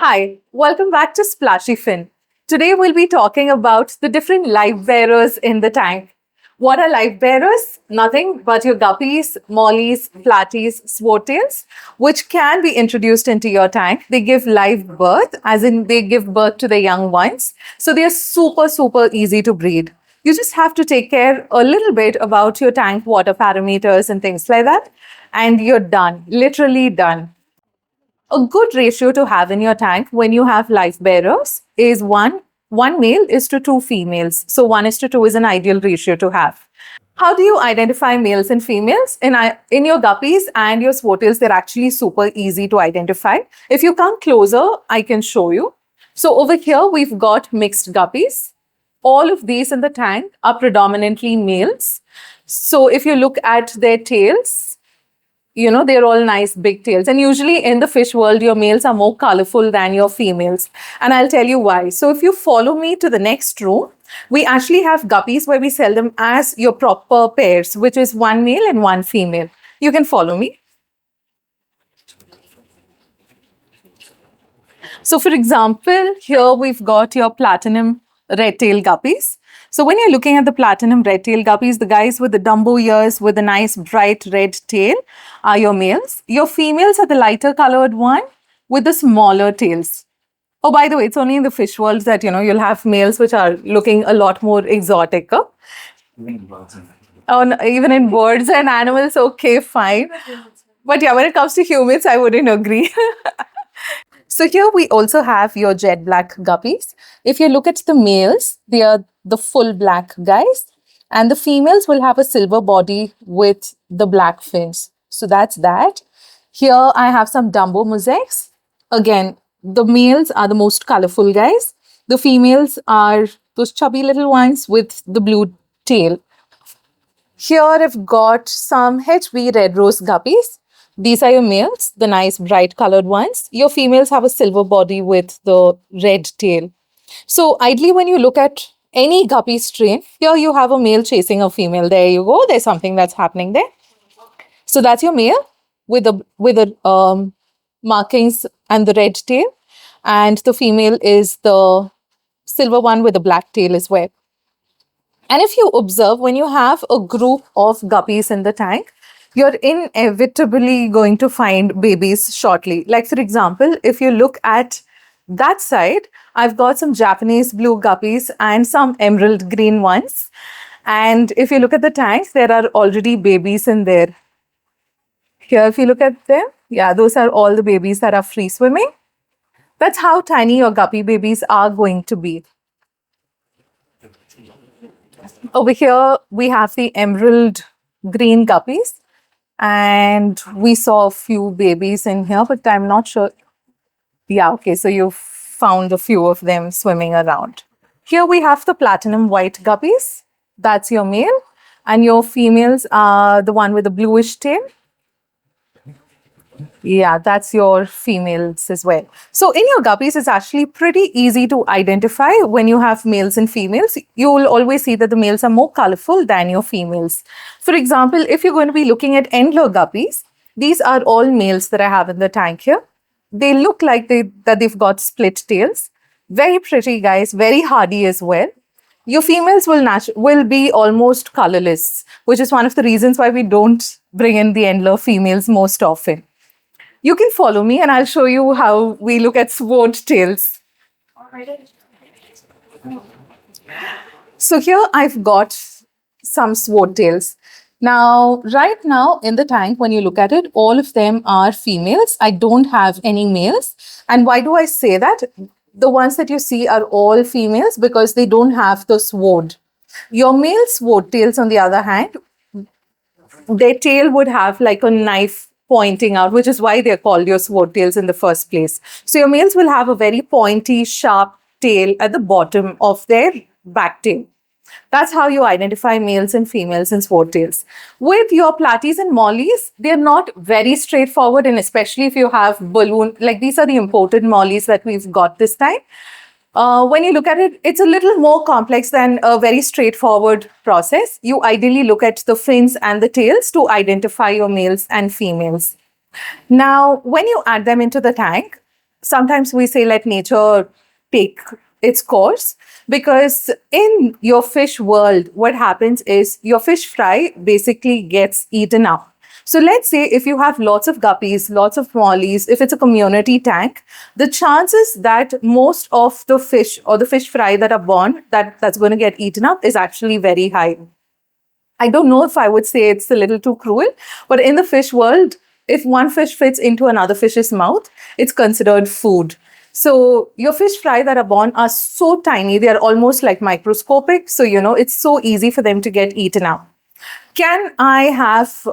Hi, welcome back to Splashy Fin. Today we'll be talking about the different live bearers in the tank. What are live bearers? Nothing but your guppies, mollies, platys, swordtails, which can be introduced into your tank. They give live birth, as in they give birth to the young ones. So they're super easy to breed. You just have to take care a little bit about your tank water parameters and things like that. And you're done, literally done. A good ratio to have in your tank when you have live bearers is one male is to two females. So 1:2 is an ideal ratio to have. How do you identify males and females? In your guppies and your swordtails, they're actually super easy to identify. If you come closer, I can show you. So over here, we've got mixed guppies. All of these in the tank are predominantly males. So if you look at their tails, they're all nice big tails. And usually in the fish world, your males are more colorful than your females. And I'll tell you why. So if you follow me to the next room, we actually have guppies where we sell them as your proper pairs, which is one male and one female. You can follow me. So for example, here we've got your platinum red tail guppies. So when you're looking at the platinum red tail guppies, the guys with the Dumbo ears with a nice bright red tail are your males. Your females are the lighter colored one with the smaller tails. Oh, by the way, it's only in the fish worlds that, you'll have males which are looking a lot more exotic. Oh, no, even in birds and animals, okay, fine. But yeah, when it comes to humans, I wouldn't agree. So here we also have your jet black guppies. If you look at the males, they are the full black guys, and the females will have a silver body with the black fins. So that's that. Here I have some Dumbo mosaics. Again, the males are the most colorful guys. The females are those chubby little ones with the blue tail. Here I've got some HB red rose guppies. These are your males, the nice bright colored ones. Your females have a silver body with the red tail. So ideally, when you look at any guppy strain, here you have a male chasing a female. There you go. There's something that's happening there. So that's your male with the markings and the red tail. And the female is the silver one with the black tail as well. And if you observe, when you have a group of guppies in the tank, you're inevitably going to find babies shortly. Like, for example, if you look at that side, I've got some Japanese blue guppies and some emerald green ones. And if you look at the tanks, there are already babies in there. Here, if you look at them, yeah, those are all the babies that are free swimming. That's how tiny your guppy babies are going to be. Over here, we have the emerald green guppies. And we saw a few babies in here, but I'm not sure. Yeah, okay, so you found a few of them swimming around. Here we have the platinum white guppies. That's your male. And your females are the one with the bluish tail. Yeah, that's your females as well. So in your guppies, it's actually pretty easy to identify when you have males and females. You will always see that the males are more colorful than your females. For example, if you're going to be looking at Endler guppies, these are all males that I have in the tank here. They look like they've got split tails. Very pretty guys, very hardy as well. Your females will be almost colorless, which is one of the reasons why we don't bring in the Endler females most often. You can follow me and I'll show you how we look at swordtails. So here I've got some swordtails. Now, right now in the tank, when you look at it, all of them are females. I don't have any males. And why do I say that? The ones that you see are all females because they don't have the sword. Your male swordtails, on the other hand, their tail would have like a knife pointing out, which is why they're called your swordtails in the first place. So your males will have a very pointy, sharp tail at the bottom of their back tail. That's how you identify males and females in swordtails. With your platys and mollies, they're not very straightforward, and especially if you have balloon, like these are the imported mollies that we've got this time. When you look at it, it's a little more complex than a very straightforward process. You ideally look at the fins and the tails to identify your males and females. Now, when you add them into the tank, sometimes we say let nature take its course, because in your fish world, what happens is your fish fry basically gets eaten up. So let's say if you have lots of guppies, lots of mollies, if it's a community tank, the chances that most of the fish or the fish fry that are born that's going to get eaten up is actually very high. I don't know if I would say it's a little too cruel, but in the fish world, if one fish fits into another fish's mouth, it's considered food. So your fish fry that are born are so tiny, they are almost like microscopic. So, it's so easy for them to get eaten up. Can I have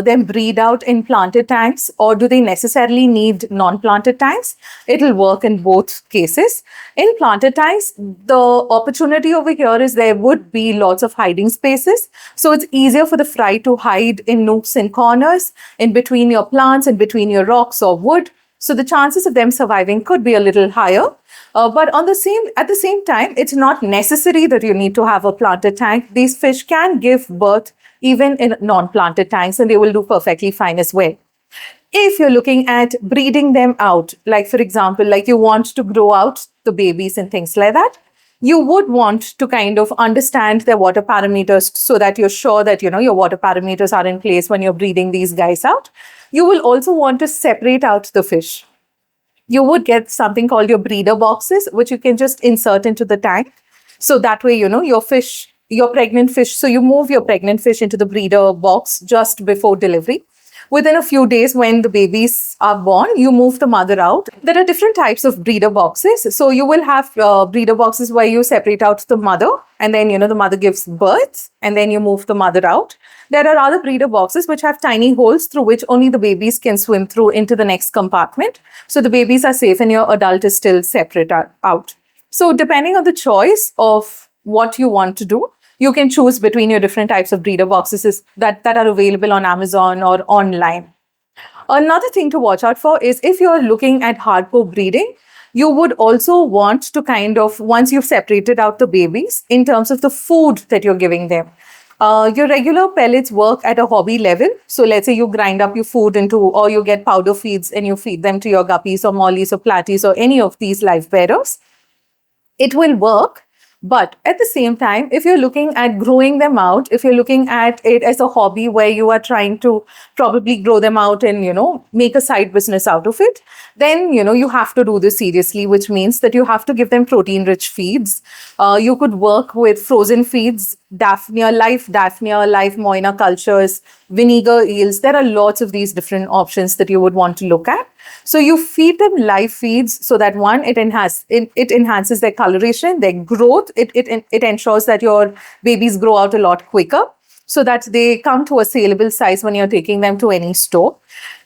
them breed out in planted tanks, or do they necessarily need non-planted tanks? It'll work in both cases. In planted tanks, the opportunity over here is there would be lots of hiding spaces. So it's easier for the fry to hide in nooks and corners, in between your plants, in between your rocks or wood. So the chances of them surviving could be a little higher. But at the same time, it's not necessary that you need to have a planted tank. These fish can give birth even in non-planted tanks, and they will do perfectly fine as well. If you're looking at breeding them out, like for example, like you want to grow out the babies and things like that, you would want to kind of understand their water parameters so that you're sure that, your water parameters are in place when you're breeding these guys out. You will also want to separate out the fish. You would get something called your breeder boxes, which you can just insert into the tank. So that way, your pregnant fish, so you move your pregnant fish into the breeder box just before delivery. Within a few days, when the babies are born, you move the mother out. There are different types of breeder boxes. So you will have breeder boxes where you separate out the mother, and then, the mother gives birth, and then you move the mother out. There are other breeder boxes which have tiny holes through which only the babies can swim through into the next compartment. So the babies are safe and your adult is still separate out. So depending on the choice of what you want to do, you can choose between your different types of breeder boxes that are available on Amazon or online. Another thing to watch out for is if you're looking at hardcore breeding, you would also want to kind of, once you've separated out the babies, in terms of the food that you're giving them. Your regular pellets work at a hobby level. So let's say you grind up your food into, or you get powder feeds and you feed them to your guppies or mollies or platys or any of these Livebearers. It will work. But at the same time, if you're looking at growing them out, if you're looking at it as a hobby where you are trying to probably grow them out and, make a side business out of it, then, you have to do this seriously, which means that you have to give them protein-rich feeds. You could work with frozen feeds, Daphnia, live moina cultures, vinegar eels. There are lots of these different options that you would want to look at. So you feed them live feeds so that one, it enhances their coloration, their growth. It ensures that your babies grow out a lot quicker so that they come to a saleable size when you're taking them to any store.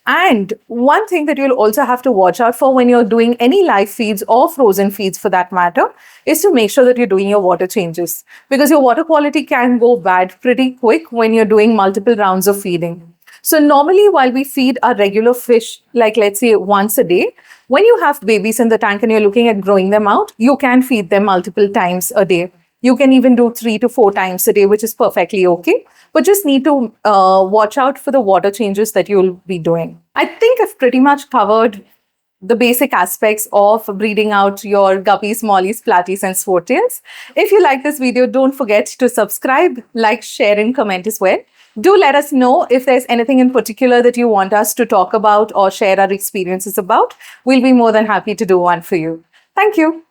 And one thing that you'll also have to watch out for when you're doing any live feeds or frozen feeds for that matter is to make sure that you're doing your water changes, because your water quality can go bad pretty quick when you're doing multiple rounds of feeding. So normally while we feed our regular fish, like let's say once a day, when you have babies in the tank and you're looking at growing them out, you can feed them multiple times a day. You can even do 3 to 4 times a day, which is perfectly okay. But just need to watch out for the water changes that you'll be doing. I think I've pretty much covered the basic aspects of breeding out your guppies, mollies, platys, and swordtails. If you like this video, don't forget to subscribe, like, share, and comment as well. Do let us know if there's anything in particular that you want us to talk about or share our experiences about. We'll be more than happy to do one for you. Thank you.